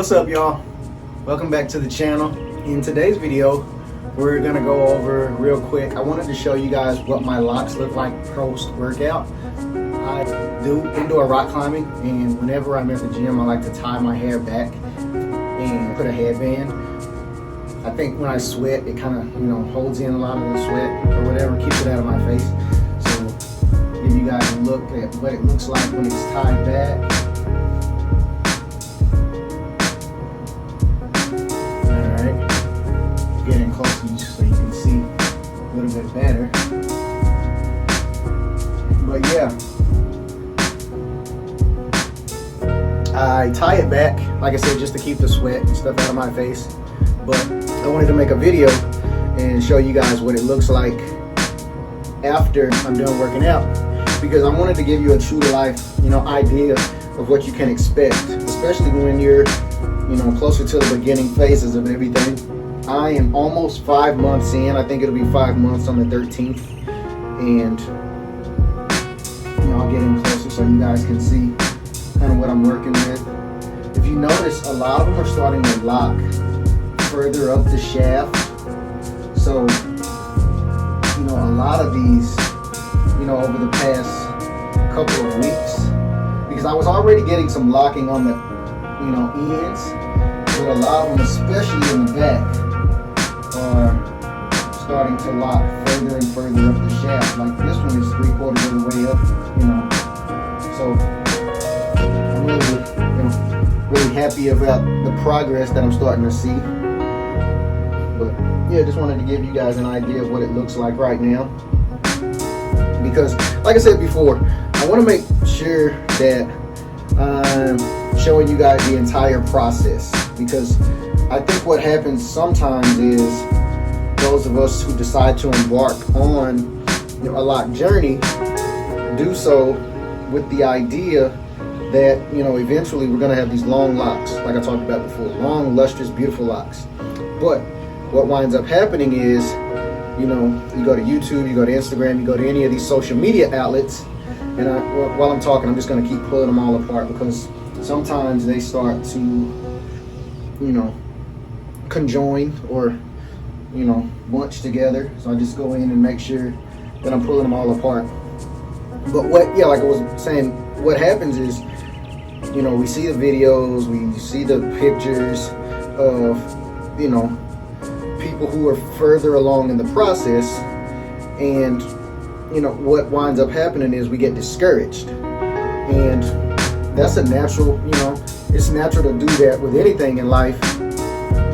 What's up, y'all? Welcome back to the channel. In today's video, we're gonna go over real quick. I wanted to show you guys what my locks look like post-workout. I do indoor rock climbing, and whenever I'm at the gym, I like to tie my hair back and put a headband. I think when I sweat, it kind of, holds in a lot of the sweat or whatever, keeps it out of my face. So, give you guys a look at what it looks like when it's tied back. Getting closer so you can see a little bit better. But yeah, I tie it back, like I said, just to keep the sweat and stuff out of my face. But I wanted to make a video and show you guys what it looks like after I'm done working out, because I wanted to give you a true to life, idea of what you can expect, especially when you're, closer to the beginning phases of everything. I am almost 5 months in. I think it'll be 5 months on the 13th. And, I'll get in closer so you guys can see kind of what I'm working with. If you notice, a lot of them are starting to lock further up the shaft. So, a lot of these, over the past couple of weeks, because I was already getting some locking on the, ends, but a lot of them, especially in the back, are starting to lock further and further up the shaft. Like this one is 3/4 of the way up, So I'm really happy about the progress that I'm starting to see. But yeah, just wanted to give you guys an idea of what it looks like right now. Because, like I said before, I want to make sure that I'm showing you guys the entire process, because I think what happens sometimes is those of us who decide to embark on a lock journey do so with the idea that eventually we're going to have these long locks, like I talked about before, long, lustrous, beautiful locks. But what winds up happening is, you go to YouTube, you go to Instagram, you go to any of these social media outlets, and while I'm talking, I'm just going to keep pulling them all apart, because sometimes they start to conjoin or bunch together. So I just go in and make sure that I'm pulling them all apart. But like I was saying, what happens is, we see the videos, we see the pictures of people who are further along in the process, and what winds up happening is we get discouraged. And that's a natural, it's natural to do that with anything in life.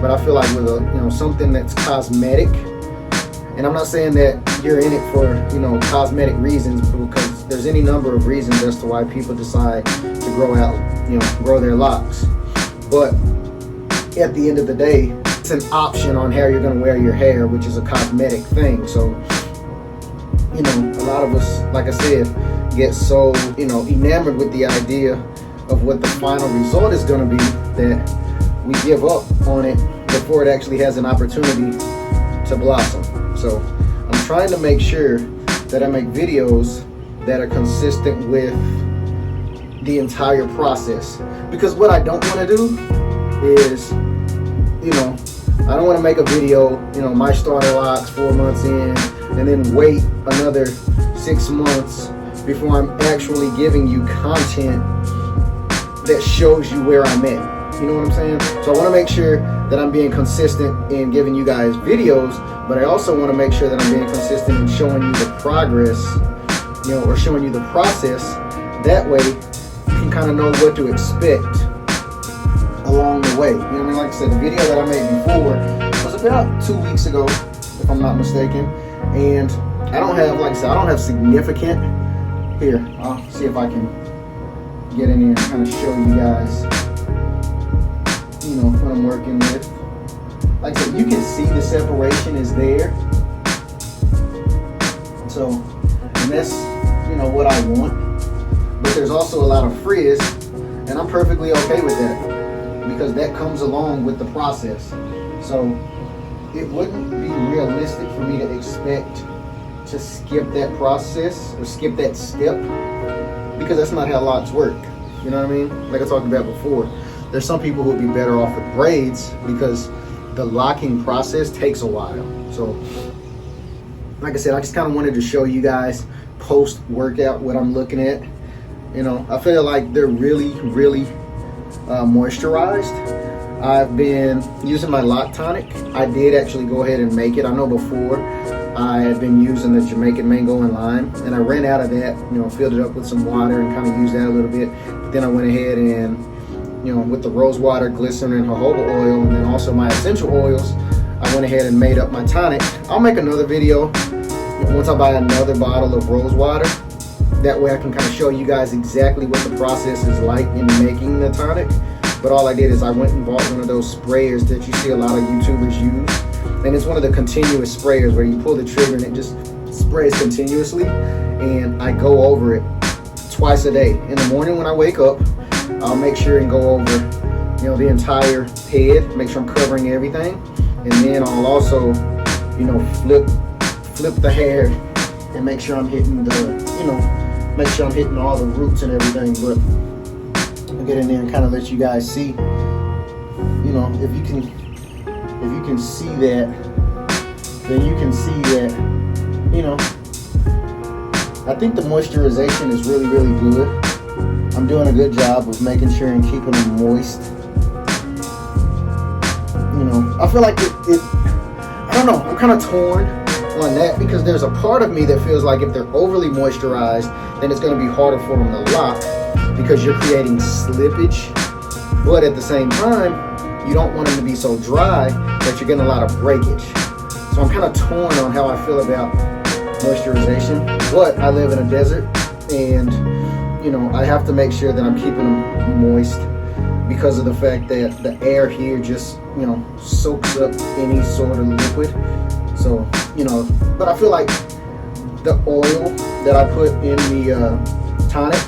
But I feel like with something that's cosmetic, and I'm not saying that you're in it for cosmetic reasons, because there's any number of reasons as to why people decide to grow their locks. But at the end of the day, it's an option on how you're going to wear your hair, which is a cosmetic thing. So a lot of us, like I said, get so enamored with the idea of what the final result is going to be that we give up on it before it actually has an opportunity to blossom. So I'm trying to make sure that I make videos that are consistent with the entire process. Because what I don't want to do is, I don't want to make a video, my starter locks 4 months in, and then wait another 6 months before I'm actually giving you content that shows you where I'm at. You know what I'm saying? So I want to make sure that I'm being consistent in giving you guys videos, but I also want to make sure that I'm being consistent in showing you the progress, or showing you the process. That way you can kind of know what to expect along the way. Like I said, the video that I made before was about 2 weeks ago, if I'm not mistaken. And I don't have significant, here, I'll see if I can get in here and kind of show you guys what I'm working with. Like I said, you can see the separation is there. So, and that's what I want. But there's also a lot of frizz, and I'm perfectly okay with that, because that comes along with the process. So it wouldn't be realistic for me to expect to skip that process or skip that step, because that's not how locks work. You know what I mean? Like I talked about before. there's some people who would be better off with braids because the locking process takes a while. So like I said, I just kind of wanted to show you guys post workout what I'm looking at. You know, I feel like they're really moisturized. I've been using my Loc tonic. I did actually go ahead and make it. I know before I had been using the Jamaican mango and lime, and I ran out of that, you know, filled it up with some water and kind of used that a little bit. But then I went ahead and, you know, with the rose water, glycerin, and jojoba oil, and then also my essential oils, I went ahead and made up my tonic. I'll make another video once I buy another bottle of rose water. That way I can kind of show you guys exactly what the process is like in making the tonic. But all I did is I went and bought one of those sprayers that you see a lot of YouTubers use. And it's one of the continuous sprayers where you pull the trigger and it just sprays continuously. And I go over it twice a day. In the morning when I wake up, I'll make sure and go over, you know, the entire head, make sure I'm covering everything. And then I'll also, you know, flip the hair and make sure I'm hitting the, you know, make sure I'm hitting all the roots and everything. But I'll get in there and kind of let you guys see, you know, if you can see that, then you can see that, you know, I think the moisturization is really good. I'm doing a good job of making sure and keeping them moist. You know, I feel like I don't know, I'm kind of torn on that because there's a part of me that feels like if they're overly moisturized, then it's going to be harder for them to lock because you're creating slippage. But at the same time, you don't want them to be so dry that you're getting a lot of breakage. So I'm kind of torn on how I feel about moisturization. But I live in a desert, and you know, I have to make sure that I'm keeping them moist because of the fact that the air here just, you know, soaks up any sort of liquid. So, you know, but I feel like the oil that I put in the tonic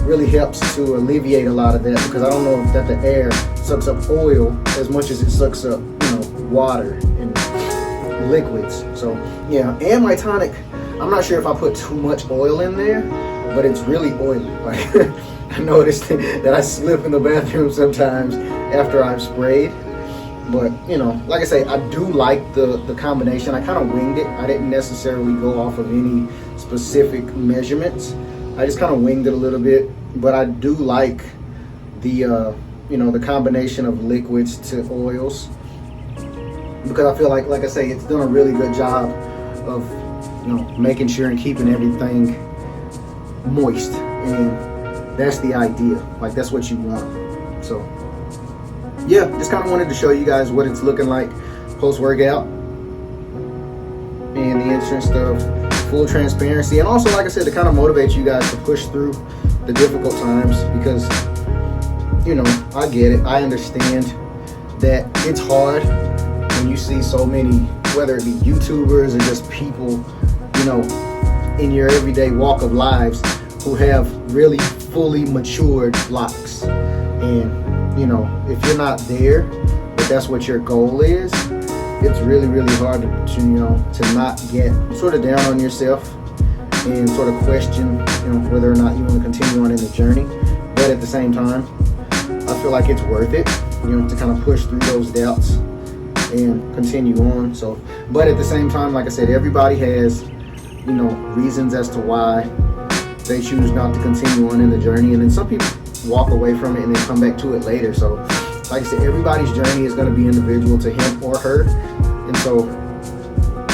really helps to alleviate a lot of that, because I don't know if that the air sucks up oil as much as it sucks up, you know, water and liquids. So yeah, and my tonic, I'm not sure if I put too much oil in there, but it's really oily. Like I noticed that I slip in the bathroom sometimes after I've sprayed. But you know, like I say, I do like the combination. I kind of winged it. I didn't necessarily go off of any specific measurements. I just kind of winged it a little bit. But I do like the you know, the combination of liquids to oils, because I feel like I say, it's done a really good job of, you know, making sure and keeping everything moist, and that's the idea. Like that's what you want. So yeah, just kind of wanted to show you guys what it's looking like post workout, in the interest of full transparency, and also, like I said, to kind of motivate you guys to push through the difficult times, because you know, I get it. I understand that it's hard when you see so many, whether it be YouTubers or just people, you know, in your everyday walk of lives who have really fully matured locks. And, you know, if you're not there, but that's what your goal is, it's really hard to, you know, to not get sort of down on yourself and sort of question, you know, whether or not you want to continue on in the journey. But at the same time, I feel like it's worth it, you know, to kind of push through those doubts and continue on. So, but at the same time, like I said, everybody has, you know, reasons as to why they choose not to continue on in the journey, and then some people walk away from it and then come back to it later. So, like I said, everybody's journey is going to be individual to him or her, and so,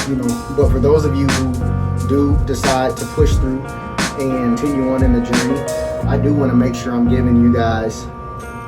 you know, but for those of you who do decide to push through and continue on in the journey, I do want to make sure I'm giving you guys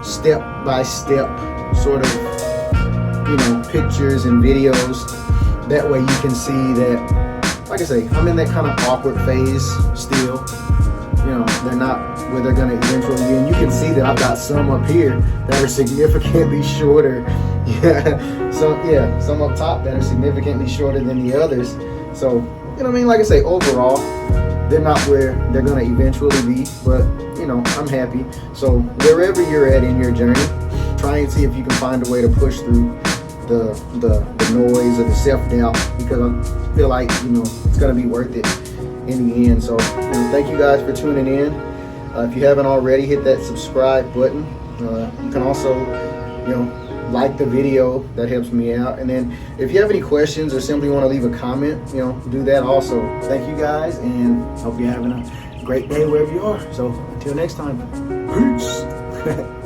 step by step sort of, you know, pictures and videos. That way you can see that, like I say, I'm in that kind of awkward phase still. You know, they're not where they're going to eventually be. And you can see that I've got some up here that are significantly shorter. Yeah, some up top that are significantly shorter than the others. So, you know what I mean? Like I say, overall, they're not where they're going to eventually be, but, you know, I'm happy. So wherever you're at in your journey, try and see if you can find a way to push through the noise or the self-doubt, because I feel like, you know, it's going to be worth it in the end. So, you know, thank you guys for tuning in. If you haven't already, hit that subscribe button You can also, like the video. That helps me out. And then if you have any questions or simply want to leave a comment, do that also. Thank you guys, and hope you're having a great day wherever you are. So until next time, peace.